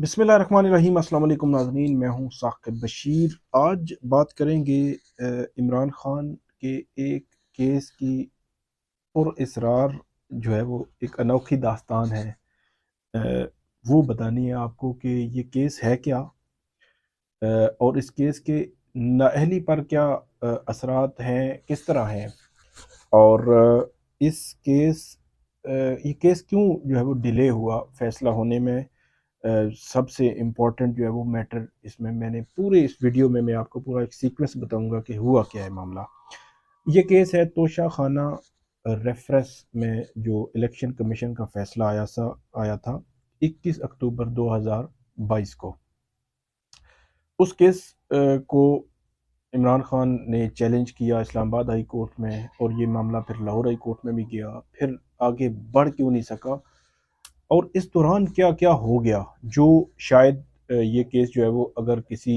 बिस्मिल्लाहिर्रहमानिर्रहीम। अस्सलाम वालेकुम नाज़रीन, मैं हूँ साकिब बशीर। आज बात करेंगे इमरान खान के एक केस की पुर इसरार जो है वो एक अनोखी दास्तान है। अ, वो बतानी है आपको कि ये केस है क्या, और इस केस के नाअहली पर क्या असरात हैं, किस तरह हैं, और इस केस ये केस क्यों जो है वो डिले हुआ फैसला होने में। सबसे इम्पोर्टेंट जो है वो मैटर इसमें मैंने पूरे इस वीडियो में मैं आपको पूरा एक सीक्वेंस बताऊंगा कि हुआ क्या है मामला। ये केस है तोशा खाना रेफरेंस में जो इलेक्शन कमीशन का फैसला आया था 21 अक्टूबर 2022 को। उस केस को इमरान खान ने चैलेंज किया इस्लामाबाद हाई कोर्ट में, और ये मामला फिर लाहौर हाई कोर्ट में भी गया, फिर आगे बढ़ क्यों नहीं सका, और इस दौरान क्या क्या हो गया जो शायद ये केस जो है वो अगर किसी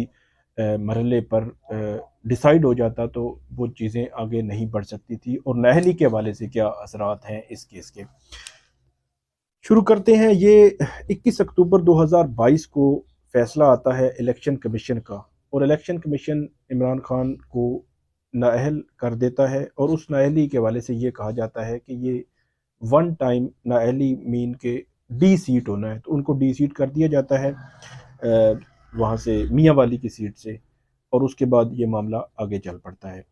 मरहले पर डिसाइड हो जाता तो वो चीज़ें आगे नहीं बढ़ सकती थी, और नाअहली के हवाले से क्या असरात हैं इस केस के। शुरू करते हैं। ये 21 अक्टूबर 2022 को फैसला आता है इलेक्शन कमीशन का, और इलेक्शन कमीशन इमरान खान को नाअहल कर देता है, और उस नाअहली के हवाले से ये कहा जाता है कि ये वन टाइम नाअहली मीन के डी सीट होना है, तो उनको डी सीट कर दिया जाता है वहाँ से मियाँ वाली की सीट से, और उसके बाद ये मामला आगे चल पड़ता है।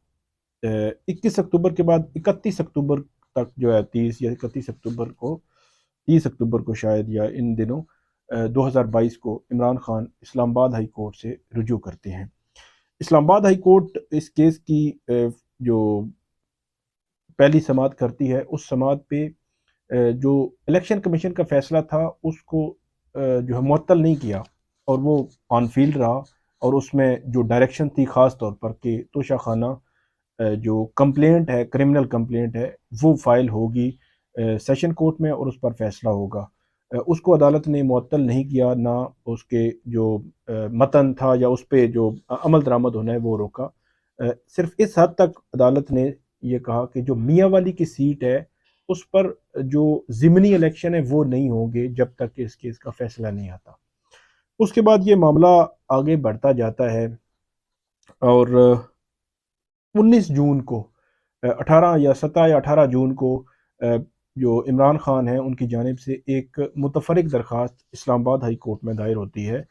21 अक्टूबर के बाद 31 अक्टूबर तक जो है 30 अक्टूबर को शायद, या इन दिनों 2022 को इमरान खान इस्लामाबाद हाई कोर्ट से रुजू करते हैं। इस्लामाबाद हाई कोर्ट इस केस की जो पहली समाअत करती है, उस समाअत पे जो इलेक्शन कमीशन का फैसला था उसको जो है मुअत्तल नहीं किया, और वो ऑन फील्ड रहा, और उसमें जो डायरेक्शन थी ख़ास तौर पर कि तोशा खाना जो कंप्लेंट है, क्रिमिनल कंप्लेंट है, वो फाइल होगी सेशन कोर्ट में, और उस पर फैसला होगा। उसको अदालत ने मुअत्तल नहीं किया, ना उसके जो मतन था या उस पर जो अमल दरामद होना है वो रोका। सिर्फ इस हद तक अदालत ने ये कहा कि जो मियाँ वाली की सीट है उस पर जो ज़िमनी इलेक्शन है वो नहीं होंगे जब तक कि इस केस का फैसला नहीं आता। उसके बाद ये मामला आगे बढ़ता जाता है, और 19 जून को 18 या 17 या 18 जून को जो इमरान खान है उनकी जानिब से एक मुतफरिक दरख्वास्त इस्लामाबाद हाई कोर्ट में दायर होती है,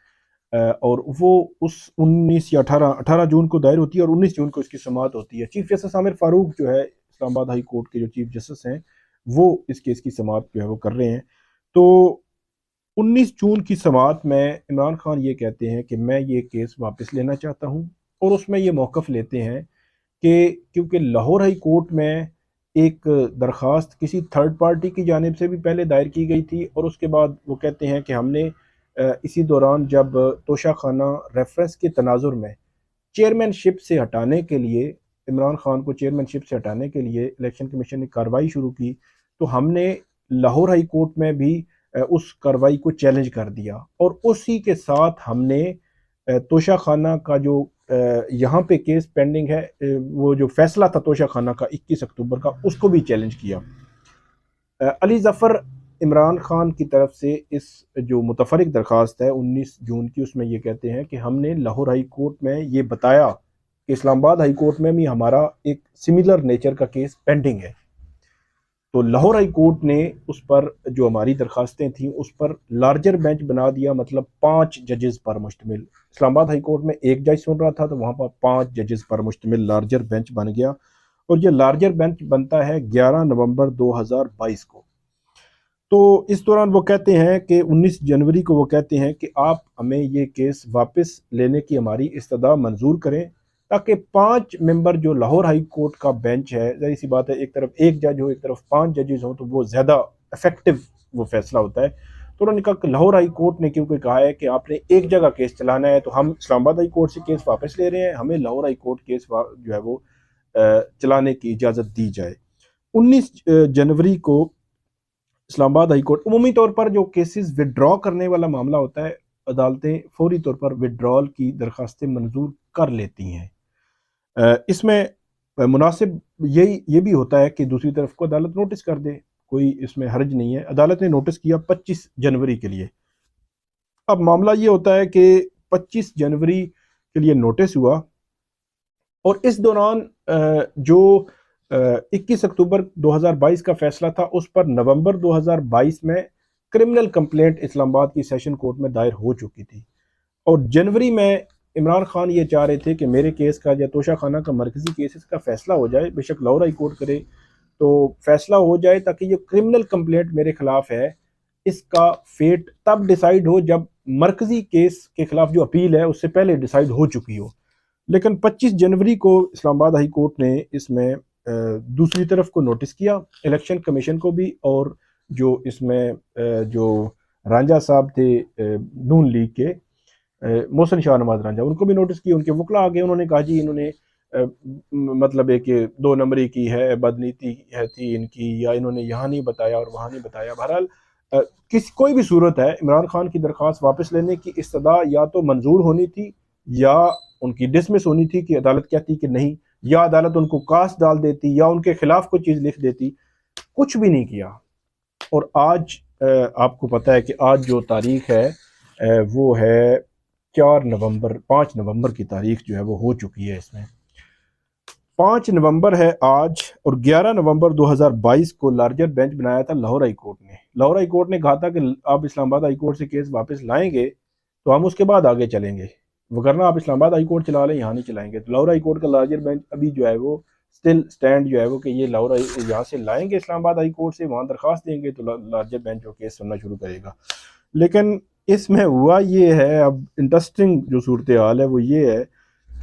और वो उस 19 या 18 जून को दायर होती है, और 19 जून को इसकी समाअत होती है। चीफ जस्टिस आमिर फारूक जो है इस्लामाबाद हाई कोर्ट के जो चीफ जस्टिस हैं, वो इस केस की समाअत जो है वो कर रहे हैं। तो 19 जून की समाअत में इमरान खान ये कहते हैं कि मैं ये केस वापस लेना चाहता हूँ, और उसमें ये मौक़िफ़ लेते हैं कि क्योंकि लाहौर हाई कोर्ट में एक दरख्वास्त किसी थर्ड पार्टी की जानिब से भी पहले दायर की गई थी, और उसके बाद वो कहते हैं कि हमने इसी दौरान जब तोशा खाना रेफरेंस के तनाजुर में चेयरमैनशिप से हटाने के लिए, इमरान खान को चेयरमैनशिप से हटाने के लिए इलेक्शन कमीशन ने कार्रवाई शुरू की, तो हमने लाहौर हाई कोर्ट में भी उस कार्रवाई को चैलेंज कर दिया, और उसी के साथ हमने तोशा खाना का जो यहाँ पे केस पेंडिंग है, वो जो फैसला था तोशा खाना का 21 अक्टूबर का, उसको भी चैलेंज किया। अली ज़फ़र इमरान खान की तरफ से इस जो मुतफरिक दरख्वास्त है 19 जून की, उसमें ये कहते हैं कि हमने लाहौर हाई कोर्ट में ये बताया कि इस्लामाबाद हाई कोर्ट में भी हमारा एक सिमिलर नेचर का केस पेंडिंग है। तो लाहौर हाई कोर्ट ने उस पर जो हमारी दरखास्तें थीं उस पर लार्जर बेंच बना दिया, मतलब 5 जजेस पर मुश्तमिल। इस्लामाबाद हाई कोर्ट में एक जज सुन रहा था, तो वहाँ पर 5 जजेस पर मुश्तमिल लार्जर बेंच बन गया, और ये लार्जर बेंच बनता है 11 नवंबर 2022 को। तो इस दौरान वो कहते हैं कि 19 जनवरी को वो कहते हैं कि आप हमें ये केस वापस लेने की हमारी इस्तदा मंजूर करें, ताकि 5 मेंबर जो लाहौर हाई कोर्ट का बेंच है, ज़ाहिर सी बात है एक तरफ एक जज हो एक तरफ 5 जजेस हों, तो वो ज़्यादा इफेक्टिव वो फैसला होता है। तो उन्होंने कहा कि लाहौर हाई कोर्ट ने क्योंकि कहा है कि आपने एक जगह केस चलाना है, तो हम इस्लामाबाद हाई कोर्ट से केस वापस ले रहे हैं, हमें लाहौर हाई कोर्ट केस जो है वो चलाने की इजाज़त दी जाए। 19 जनवरी को इस्लामाबाद हाई कोर्ट, उमूमी तौर पर जो केसेस विड्रॉ करने वाला मामला होता है, अदालतें फौरी तौर पर विड्रॉल की दरखास्तें मंजूर कर लेती हैं। इसमें मुनासिब ये भी होता है कि दूसरी तरफ को अदालत नोटिस कर दे, कोई इसमें हर्ज नहीं है। अदालत ने नोटिस किया 25 जनवरी के लिए, اب معاملہ یہ ہوتا ہے کہ 25 جنوری کے لیے نوٹس ہوا، اور اس دوران جو 21 اکتوبر 2022 کا فیصلہ تھا، اس پر نومبر 2022 میں کرمنل کمپلینٹ اسلام آباد کی سیشن کورٹ میں دائر ہو چکی تھی، اور جنوری میں عمران خان یہ چاہ رہے تھے کہ میرے کیس کا یا توشہ خانہ کا مرکزی کیسز کا فیصلہ ہو جائے، بے شک لاہور ہائی کورٹ کرے تو فیصلہ ہو جائے، تاکہ یہ کرمنل کمپلینٹ میرے خلاف ہے اس کا فیٹ تب ڈیسائیڈ ہو جب مرکزی کیس کے خلاف جو اپیل ہے اس سے پہلے ڈیسائیڈ ہو چکی ہو۔ لیکن 25 جنوری کو اسلام آباد ہائی کورٹ نے اس میں دوسری طرف کو نوٹس کیا، الیکشن کمیشن کو بھی، اور جو اس میں جو رانجھا صاحب تھے نون لیگ کے، محسن شاہ نواز رانجھا، ان کو بھی نوٹس کیا، ان کے وکلا آگے انہوں نے کہا جی انہوں نے مطلب ہے کہ 2 نمبری کی ہے، بدنیتی ہے تھی ان کی، یا انہوں نے یہاں نہیں بتایا اور وہاں نہیں بتایا۔ بہرحال کوئی بھی صورت ہے، عمران خان کی درخواست واپس لینے کی استدعا یا تو منظور ہونی تھی، یا ان کی ڈسمس ہونی تھی کہ عدالت کہتی کہ نہیں، یا عدالت ان کو کاس ڈال دیتی، یا ان کے خلاف کوئی چیز لکھ دیتی۔ کچھ بھی نہیں کیا، اور آج آپ کو پتہ ہے کہ آج جو تاریخ ہے وہ ہے 4 نومبر، 5 نومبر کی تاریخ جو ہے وہ ہو چکی ہے، اس میں 5 نومبر ہے آج، اور 11 نومبر 2022 کو لارجر بینچ بنایا تھا لاہور ہائی کورٹ نے۔ لاہور ہائی کورٹ نے کہا تھا کہ آپ اسلام آباد ہائی کورٹ سے کیس واپس لائیں گے تو ہم اس کے بعد آگے چلیں گے، وگرنہ آپ اسلام آباد ہائی کورٹ چلا لیں، یہاں نہیں چلائیں گے۔ تو لاہور ہائی کورٹ کا لارجر بینچ ابھی جو ہے وہ سٹل سٹینڈ جو ہے وہ کہ یہ لاہور یہاں سے لائیں گے اسلام آباد ہائی کورٹ سے، وہاں درخواست دیں گے تو لارجر بینچ جو کیس سننا شروع کرے گا۔ لیکن اس میں ہوا یہ ہے، اب انٹرسٹنگ جو صورتحال ہے وہ یہ ہے،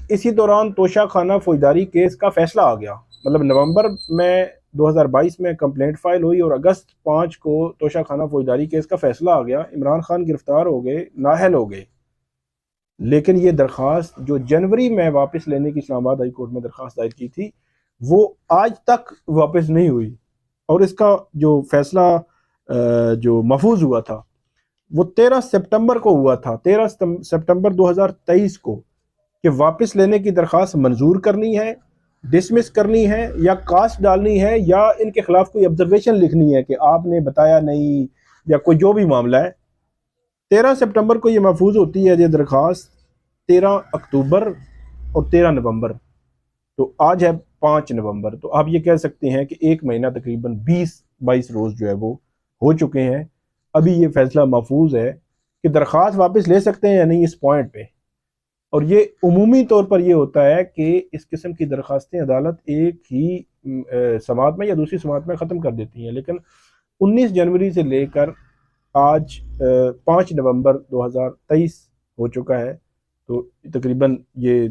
اسی دوران توشہ خانہ فوجداری کیس کا فیصلہ آ گیا، مطلب نومبر میں 2022 میں کمپلینٹ فائل ہوئی، اور اگست 5 کو توشہ خانہ فوجداری کیس کا فیصلہ آ گیا، عمران خان گرفتار ہو گئے، نااہل ہو گئے۔ لیکن یہ درخواست جو جنوری میں واپس لینے کی اسلام آباد ہائی کورٹ میں درخواست دائر کی تھی، وہ آج تک واپس نہیں ہوئی، اور اس کا جو فیصلہ جو محفوظ ہوا تھا وہ 13 سپٹمبر کو ہوا تھا، 13 سپٹمبر 2023 کو، کہ واپس لینے کی درخواست منظور کرنی ہے، ڈسمس کرنی ہے، یا کاسٹ ڈالنی ہے، یا ان کے خلاف کوئی آبزرویشن لکھنی ہے کہ آپ نے بتایا نہیں، یا کوئی جو بھی معاملہ ہے۔ 13 سپٹمبر کو یہ محفوظ ہوتی ہے یہ درخواست، 13 اکتوبر اور 13 نومبر، تو آج ہے 5 نومبر، تو آپ یہ کہہ سکتے ہیں کہ ایک مہینہ تقریباً 20-22 روز جو ہے وہ ہو چکے ہیں۔ ابھی یہ فیصلہ محفوظ ہے کہ درخواست واپس لے سکتے ہیں یا نہیں اس پوائنٹ پہ، اور یہ عمومی طور پر یہ ہوتا ہے کہ اس قسم کی درخواستیں عدالت ایک ہی سماعت میں یا دوسری سماعت میں ختم کر دیتی ہیں، لیکن 19 جنوری سے لے کر آج 5 نومبر 2023 ہو چکا ہے، تو تقریباً یہ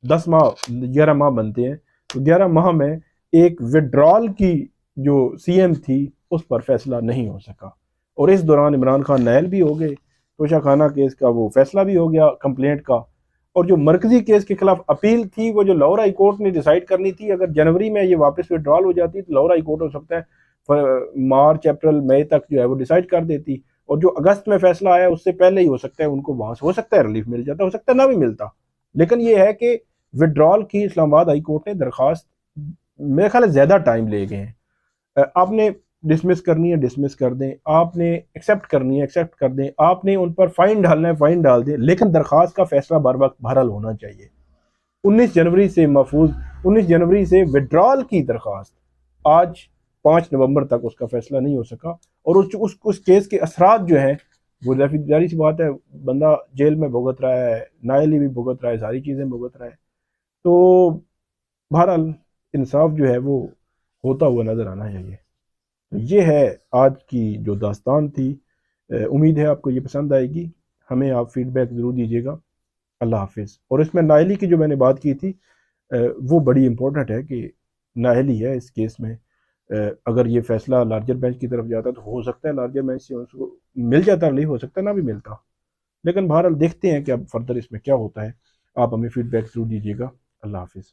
11 ماہ بنتے ہیں، تو 11 ماہ میں ایک وڈرال کی جو سی ایم تھی اس پر فیصلہ نہیں ہو سکا، اور اس دوران عمران خان نااہل بھی ہو گئے، توشہ خانہ کیس کا وہ فیصلہ بھی ہو گیا کمپلینٹ کا، اور جو مرکزی کیس کے خلاف اپیل تھی وہ جو لاہور ہائی کورٹ نے ڈیسائیڈ کرنی تھی، اگر جنوری میں یہ واپس وڈرال ہو جاتی تو لاہور ہائی کورٹ ہو سکتا ہے مارچ اپریل مئی تک جو ہے وہ ڈیسائیڈ کر دیتی، اور جو اگست میں فیصلہ آیا اس سے پہلے ہی ہو سکتا ہے ان کو وہاں سے ہو سکتا ہے ریلیف مل جاتا، ہو سکتا ہے نہ بھی ملتا۔ لیکن یہ ہے کہ وڈرال کی اسلام آباد ہائی کورٹ نے درخواست میرے خیال ہے زیادہ ٹائم لے گئے ہیں۔ آپ نے ڈسمس کرنی ہے ڈسمس کر دیں، آپ نے ایکسیپٹ کرنی ہے ایکسیپٹ کر دیں، آپ نے ان پر فائن ڈالنا ہے فائن ڈال دیں، لیکن درخواست کا فیصلہ بر وقت بہرحال ہونا چاہیے۔ 19 جنوری سے محفوظ، 19 جنوری سے وڈرال کی درخواست، آج 5 نومبر تک اس کا فیصلہ نہیں ہو سکا، اور اس کیس کے اثرات جو ہیں وہ ظاہری سی بات ہے، بندہ جیل میں بھگت رہا ہے، نااہلی بھی بھگت رہا ہے، ساری چیزیں بھگت رہا ہے، تو بہرحال انصاف جو ہے وہ ہوتا ہوا نظر آنا چاہیے۔ یہ ہے آج کی جو داستان تھی، امید ہے آپ کو یہ پسند آئے گی، ہمیں آپ فیڈ بیک ضرور دیجیے گا۔ اللہ حافظ۔ اور اس میں نااہلی کی جو میں نے بات کی تھی وہ بڑی امپورٹنٹ ہے کہ نااہلی ہے اس کیس میں، اگر یہ فیصلہ لارجر بینچ کی طرف جاتا تو ہو سکتا ہے لارجر بینچ سے اس کو مل جاتا ریلیف، ہو سکتا ہے نہ بھی ملتا، لیکن بہرحال دیکھتے ہیں کہ اب فردر اس میں کیا ہوتا ہے۔ آپ ہمیں فیڈ بیک ضرور دیجیے گا۔ اللہ حافظ۔